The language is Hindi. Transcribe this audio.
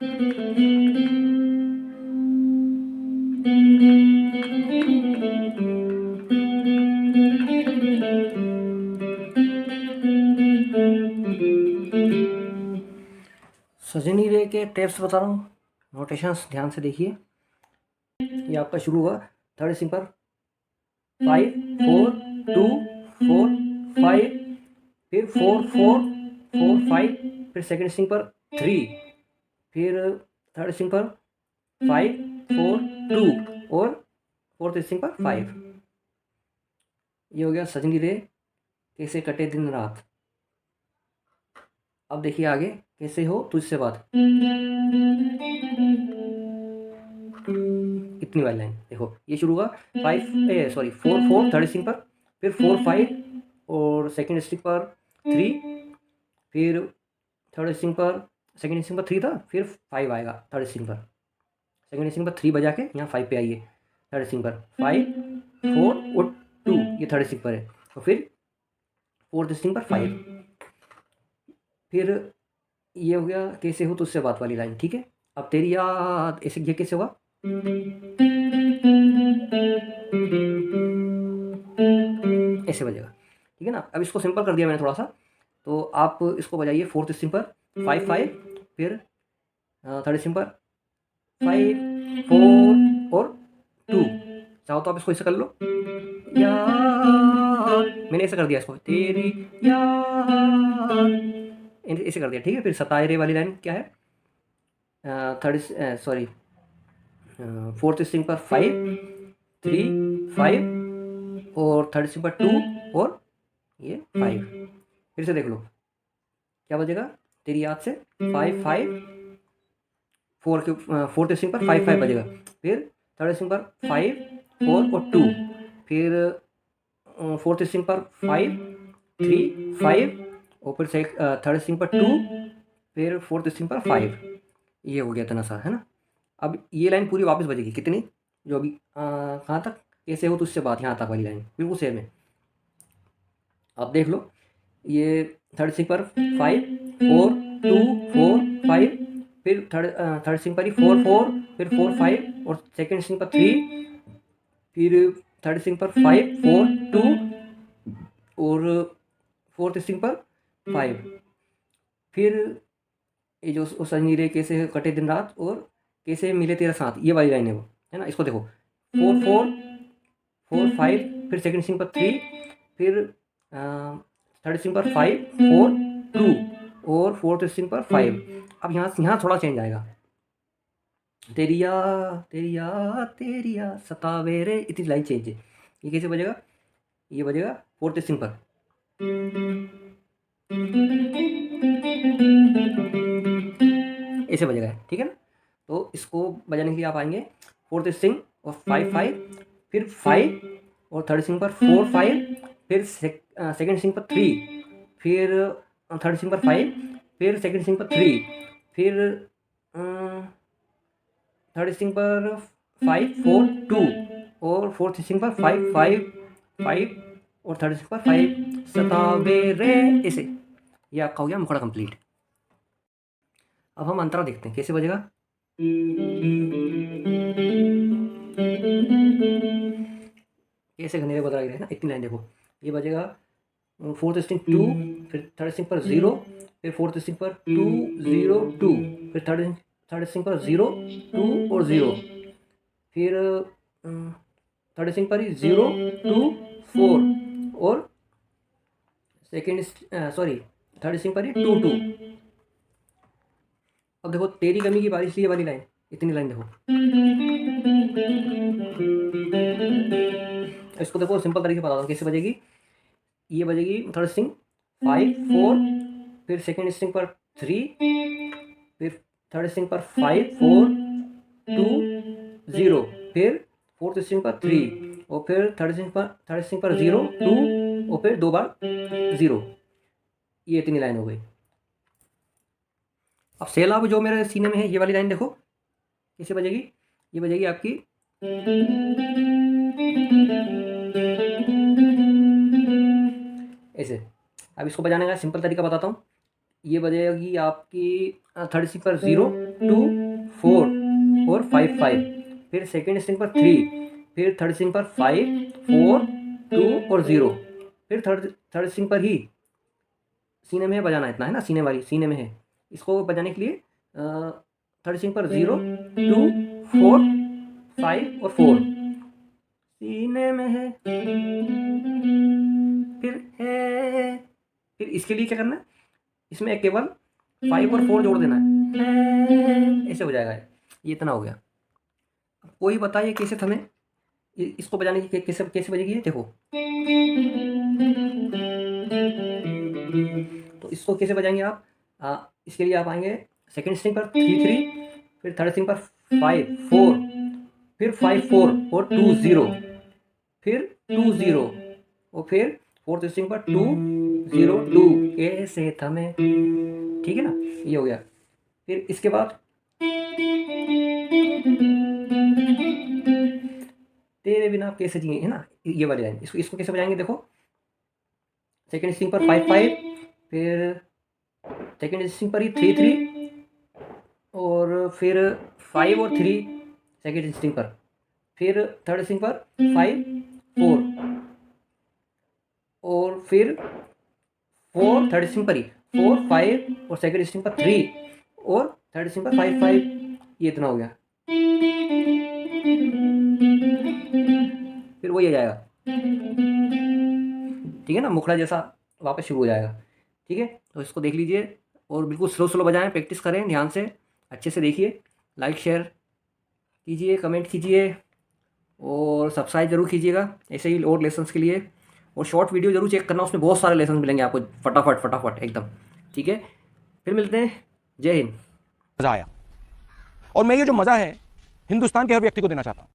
सजनी रे के टेप्स बता रहा हूँ, नोटेशंस ध्यान से देखिए। ये आपका शुरू हुआ थर्ड स्ट्रिंग पर 5 4 2 4 5, फिर 4 4 4 5, फिर सेकंड स्ट्रिंग पर 3, फिर थर्ड स्ट्रिंग पर 5 4 2 और फोर्थ स्ट्रिंग पर 5। ये हो गया सजनी रे कैसे कटे दिन रात। अब देखिए आगे कैसे हो तुझसे बात, इतनी वाली लाइन देखो। ये शुरू हुआ 4 4 थर्ड स्ट्रिंग पर, फिर 4 5 और सेकंड स्ट्रिंग पर 3, फिर थर्ड स्ट्रिंग पर सेकंड स्ट्रिंग पर 3 था, फिर 5 आएगा थर्ड स्ट्रिंग पर। सेकंड स्ट्रिंग पर 3 बजा के यहाँ 5 पे आइए। थर्ड स्ट्रिंग पर 5 4 और 2, ये थर्ड स्ट्रिंग पर है। और फिर फोर्थ स्ट्रिंग पर 5। फिर ये हो गया कैसे हो तुझसे बात वाली लाइन, ठीक है। अब तेरी याद, ऐसे ये कैसे होगा, ऐसे बजेगा, ठीक है ना। अब इसको सिंपल कर दिया मैंने थोड़ा सा, तो आप इसको बजाइए फोर्थ स्ट्रिंग पर 5 5, फिर थर्ड स्ट्रिंग पर 5 4 और 2। चाहो तो आप इसको ऐसे कर लो, याद, मैंने ऐसे कर दिया इसको, तेरी याद, ऐसे कर दिया, ठीक है। फिर सताए रे वाली लाइन क्या है, फोर्थ स्ट्रिंग पर 5 3 5 और थर्ड स्ट्रिंग पर 2 और ये 5। फिर से देख लो क्या बजेगा, तेरी याद से 5 5, फोर्थ स्ट्रिंग पर 5 5 बजेगा, फिर थर्ड स्ट्रिंग पर 5 4 और 2, फिर फोर्थ स्ट्रिंग पर 5 3 5 और फिर थर्ड स्ट्रिंग पर 2, फिर फोर्थ स्ट्रिंग पर 5। ये हो गया इतना सा, है ना। अब ये लाइन पूरी वापस बजेगी कितनी, जो अभी कहाँ तक, कैसे हो तुझसे बात, यहाँ तक वाली लाइन बिल्कुल सेम है। आप देख लो, ये थर्ड स्ट्रिंग पर 5 4 2 4 5, फिर थर्ड स्ट्रिंग पर ही 4 4, फिर 4 5 और सेकंड स्ट्रिंग पर 3, फिर थर्ड स्ट्रिंग पर 5 4 2 और फोर्थ स्ट्रिंग पर 5। फिर ये जो सजनी रे कैसे कटे दिन रात और कैसे मिले तेरा साथ, ये वाली लाइन है वो, है ना। इसको देखो 4 4 4 5, फिर सेकंड स्ट्रिंग पर 3, फिर थर्ड स्ट्रिंग पर 5 4 2 और फोर्थ स्ट्रिंग पर 5। अब यहाँ थोड़ा चेंज आएगा, तेरिया तेरिया तेरिया सतावे रे, इतनी लाइन चेंज है। ये कैसे बजेगा, ये बजेगा फोर्थ स्ट्रिंग पर, ऐसे बजेगा, ठीक है ना। तो इसको बजाने के लिए आप आएंगे फोर्थ स्ट्रिंग और 5 5, फिर 5 और थर्ड स्ट्रिंग पर 4 5, फिर सेकंड स्ट्रिंग पर 3, फिर थर्ड स्ट्रिंग पर 5, फिर सेकंड स्ट्रिंग पर 3, फिर थर्ड स्ट्रिंग पर 5 4 2 और फोर्थ स्ट्रिंग पर 5 5 5 और थर्ड स्ट्रिंग पर 5 सतावेरे, ऐसे। ये आपका हो गया मुखड़ा कंप्लीट। अब हम अंतरा देखते हैं कैसे बजेगा। कैसे घनेरे बदला है ना, इतनी लाइन देखो। ये बजेगा फोर्थ स्ट्रिंग 2, फिर थर्ड स्ट्रिंग पर 0, फिर फोर्थ स्ट्रिंग पर 2 0 2, फिर थर्ड स्ट्रिंग पर 0 2 और 0, फिर थर्ड स्ट्रिंग पर ही 0 2 4 और सेकेंड थर्ड स्ट्रिंग पर ही 2 2। अब देखो तेरी कमी की बारिश, ये वाली लाइन, इतनी लाइन देखो। इसको देखो सिंपल तरीके से बताता हूँ कैसे बजेगी। ये बजेगी थर्ड स्ट्रिंग 5 4, फिर सेकेंड स्ट्रिंग पर 3, फिर थर्ड स्ट्रिंग पर 5 4 2 0, फिर फोर्थ स्ट्रिंग पर 3 और फिर थर्ड स्ट्रिंग पर 0 2 और फिर 2 बार 0। ये इतनी लाइन हो गई। अब सैलाब जो मेरे सीने में है, ये वाली लाइन देखो कैसे बजेगी। ये बजेगी आपकी ऐसे। अब इसको बजाने का सिंपल तरीका बताता हूँ। ये बजेगी आपकी थर्ड स्ट्रिंग पर 0 2 4 और 5 5, फिर सेकेंड स्ट्रिंग पर 3, फिर थर्ड स्ट्रिंग पर 5 4 2 और 0, फिर थर्ड स्ट्रिंग पर ही सीने में है बजाना, इतना है ना, सीने वाली सीने में है। इसको बजाने के लिए थर्ड स्ट्रिंग पर 0 2 4 5 और 4 सीने में है, फिर है, फिर इसके लिए क्या करना है, इसमें केवल 5 और 4 जोड़ देना है, ऐसे हो जाएगा। ये इतना हो गया। अब कोई बताइए कैसे हमें इसको बजाने की कैसे कैसे बजेगी ये, देखो। तो इसको कैसे बजाएंगे आप, इसके लिए आप आएंगे सेकेंड स्ट्रिंग पर 3 3, फिर थर्ड स्ट्रिंग पर 5 4, फिर 5 4 और 2 0, फिर 2 0 और फिर फोर्थ स्ट्रिंग पर 2 0 2, कैसे थमे, ठीक है ना, ये हो गया। फिर इसके बाद तेरे बिना आप कैसे जिए, है ना, ये वाली लाइन। इसको कैसे बजाएंगे, देखो। सेकेंड स्ट्रिंग पर 5 5, फिर सेकेंड स्ट्रिंग पर ही 3 3 और फिर 5 और 3 सेकेंड स्ट्रिंग पर, फिर थर्ड स्ट्रिंग पर 5 4 और फिर 4 थर्ड स्ट्रिंग पर ही 4 5 और सेकेंड स्ट्रिंग पर 3 और थर्ड स्ट्रिंग पर 5 5, ये इतना हो गया। फिर वही आ जाएगा, ठीक है ना, मुखड़ा जैसा वापस शुरू हो जाएगा। ठीक है, तो इसको देख लीजिए और बिल्कुल स्लो स्लो बजाएं, प्रैक्टिस करें ध्यान से, अच्छे से देखिए। लाइक शेयर कीजिए, कमेंट कीजिए और सब्सक्राइब जरूर कीजिएगा ऐसे ही और लेसन्स के लिए। और शॉर्ट वीडियो जरूर चेक करना, उसमें बहुत सारे लेसन मिलेंगे आपको, फटाफट फटाफट एकदम। ठीक है, फिर मिलते हैं, जय हिंद। मजा आया और मैं ये जो मजा है हिंदुस्तान के हर व्यक्ति को देना चाहता हूं।